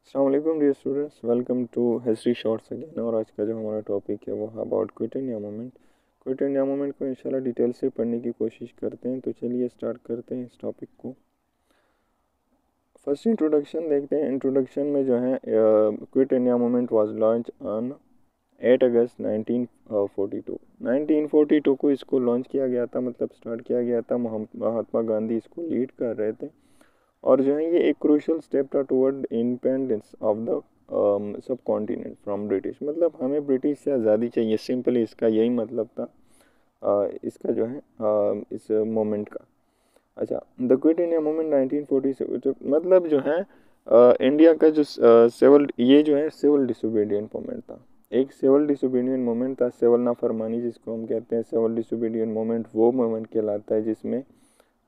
अस्सलाम वालेकुम dear students, welcome to history shorts again. और आज का जो हमारा टॉपिक है वो है about quit India movement. Quit India movement को इंशाल्लाह डिटेल से पढ़ने की कोशिश करते हैं। तो चलिए स्टार्ट करते हैं इस टॉपिक को। फर्स्ट इंट्रोडक्शन देखते हैं। इंट्रोडक्शन में जो है quit India movement was launch on 8 अगस्त 1942। 1942 को इसको लॉन्च किया गया था, मतलब स्टार्ट किया गया था। महात्मा गांधी इसको लीड कर रहे थे। और जो है ये एक क्रूशल स्टेप था toward independence of the sub continent from British. मतलब हमें ब्रिटिश से आज़ादी चाहिए, सिंपली इसका यही मतलब था इसका जो है इस मोमेंट का। अच्छा, द क्विट इंडिया मूवमेंट 1940 से मतलब जो है इंडिया का जो सिविल, ये जो है सिविल डिसोबीडियंट मूवमेंट था। एक सिविल डिसोबीडियंट मूवमेंट था, सिविल नाफरमानी जिसको हम कहते हैं। सिविल डिसोबीडियंट मूवमेंट वो मूवमेंट कहलाता है जिसमें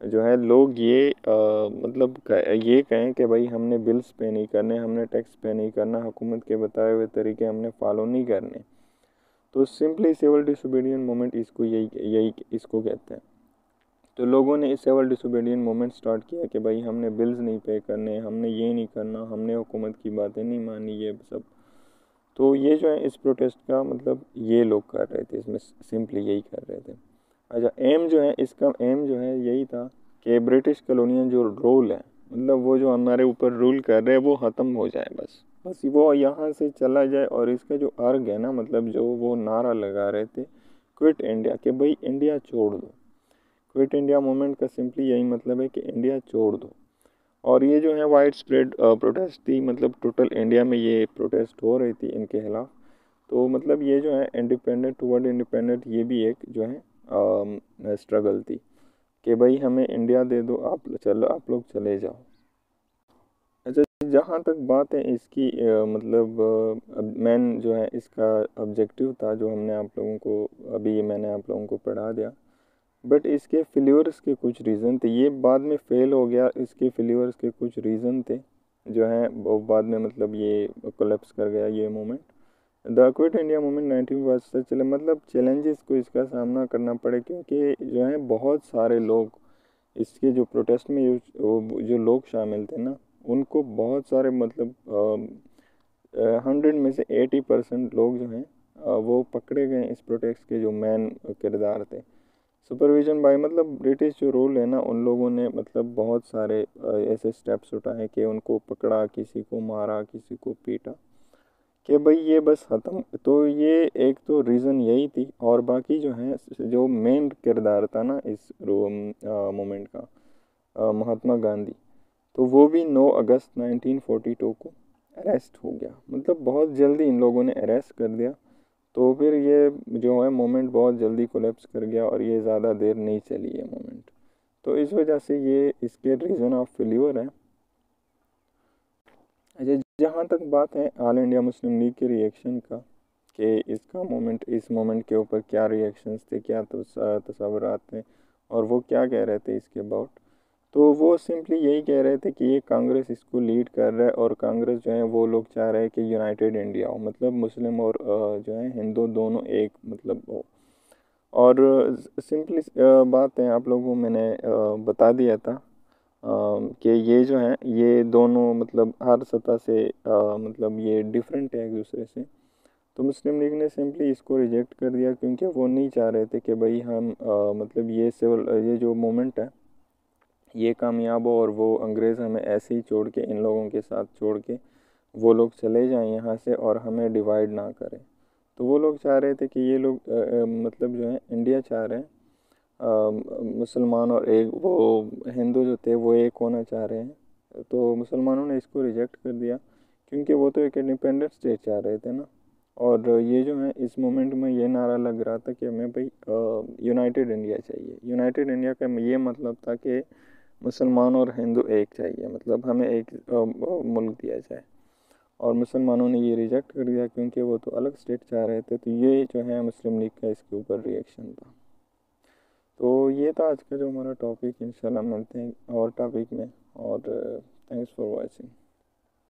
जो है लोग ये मतलब ये कहें कि भाई हमने बिल्स पे नहीं करने, हमने टैक्स पे नहीं करना, हुकूमत के बताए हुए तरीके हमने फॉलो नहीं करने। तो सिंपली सिविल डिसोबीडियंट मूवमेंट इसको यही यही इसको कहते हैं। तो लोगों ने इस सिविल डिसोबीडियंट मूवमेंट स्टार्ट किया कि भाई हमने बिल्स नहीं पे करने, हमने ये नहीं करना, हमने हुकूमत की बातें नहीं मानी, ये सब। तो ये जो है इस प्रोटेस्ट का मतलब ये लोग कर रहे थे, इसमें सिंपली यही कर रहे थे। अच्छा, एम जो है, इसका एम जो है यही था कि ब्रिटिश कॉलोनियल जो रूल है, मतलब वो जो हमारे ऊपर रूल कर रहे हैं वो ख़त्म हो जाए। बस वो यहाँ से चला जाए। और इसका जो अर्ग है ना, मतलब जो वो नारा लगा रहे थे क्विट इंडिया, कि भाई इंडिया छोड़ दो। क्विट इंडिया मूवमेंट का सिंपली यही मतलब है कि इंडिया छोड़ दो। और ये जो है वाइड स्प्रेड प्रोटेस्ट थी, मतलब टोटल इंडिया में ये प्रोटेस्ट हो रही थी इनके खिलाफ। तो मतलब ये जो है इंडिपेंडेंट टुवर्ड इंडिपेंडेंट, ये भी एक जो है स्ट्रगल थी कि भाई हमें इंडिया दे दो, आप लोग चले जाओ। अच्छा, जहाँ तक बात है इसकी मतलब मेन जो है इसका ऑब्जेक्टिव था, जो हमने आप लोगों को अभी मैंने आप लोगों को पढ़ा दिया। बट इसके फेल्योर्स के कुछ रीज़न थे, ये बाद में फेल हो गया। इसके फेल्योर्स के कुछ रीज़न थे जो हैं वो बाद में मतलब ये कोलेप्स कर गया ये movement. The quit India movement 19 वर्ष से चले, मतलब चैलेंजेस को इसका सामना करना पड़े, क्योंकि जो है बहुत सारे लोग इसके जो प्रोटेस्ट में जो लोग शामिल थे ना, उनको बहुत सारे मतलब 100 में से 80% लोग जो हैं वो पकड़े गए इस प्रोटेस्ट के जो मेन किरदार थे। सुपरविजन बाय, मतलब ब्रिटिश जो रूल है ना, उन लोगों ने मतलब बहुत सारे ऐसे स्टेप्स उठाए कि उनको पकड़ा, किसी को मारा, किसी को पीटा, कि भाई ये बस ख़त्म। तो ये एक तो रीज़न यही थी। और बाकी जो है जो मेन किरदार था ना इस मोमेंट का, महात्मा गांधी, तो वो भी 9 अगस्त 1942 को अरेस्ट हो गया। मतलब बहुत जल्दी इन लोगों ने अरेस्ट कर दिया। तो फिर ये जो है मोमेंट बहुत जल्दी कोलेप्स कर गया और ये ज़्यादा देर नहीं चली है मोमेंट। तो इस वजह से ये इसके रीज़न ऑफ फेल्योर है। अच्छा, जहाँ तक बात है ऑल इंडिया मुस्लिम लीग के रिएक्शन का, कि इसका मोमेंट, इस मोमेंट के ऊपर क्या रिएक्शंस थे, क्या तस्वुरात थे, और वो क्या कह रहे थे इसके अबाउट। तो वो सिंपली यही कह रहे थे कि ये कांग्रेस इसको लीड कर रहा है, और कांग्रेस जो है वो लोग चाह रहे हैं कि यूनाइटेड इंडिया हो, मतलब मुस्लिम और जो है हिंदू दोनों एक मतलब हो। और सिंपली बात है, आप लोगों को मैंने बता दिया था कि ये जो है ये दोनों मतलब हर सतह से मतलब ये डिफरेंट है एक दूसरे से। तो मुस्लिम लीग ने सिंपली इसको रिजेक्ट कर दिया, क्योंकि वो नहीं चाह रहे थे कि भाई हम मतलब ये जो मोमेंट है ये कामयाब हो, और वो अंग्रेज़ हमें ऐसे ही छोड़ के, इन लोगों के साथ छोड़ के वो लोग चले जाएं यहाँ से और हमें डिवाइड ना करें। तो वो लोग चाह रहे थे कि ये लोग मतलब जो है इंडिया चाह रहे हैं, मुसलमान और एक वो हिंदू जो थे वो एक होना चाह रहे हैं। तो मुसलमानों ने इसको रिजेक्ट कर दिया, क्योंकि वो तो एक इंडिपेंडेंट स्टेट चाह रहे थे ना। और ये जो है इस मोमेंट में ये नारा लग रहा था कि हमें भाई यूनाइटेड इंडिया चाहिए। यूनाइटेड इंडिया का ये मतलब था कि मुसलमान और हिंदू एक चाहिए, मतलब हमें एक मुल्क दिया जाए। और मुसलमानों ने ये रिजेक्ट कर दिया, क्योंकि वो तो अलग स्टेट चाह रहे थे। तो ये जो है मुस्लिम लीग का इसके ऊपर रिएक्शन था। तो ये था आज का जो हमारा टॉपिक। इंशाल्लाह मिलते हैं और टॉपिक में। और थैंक्स फॉर वॉचिंग।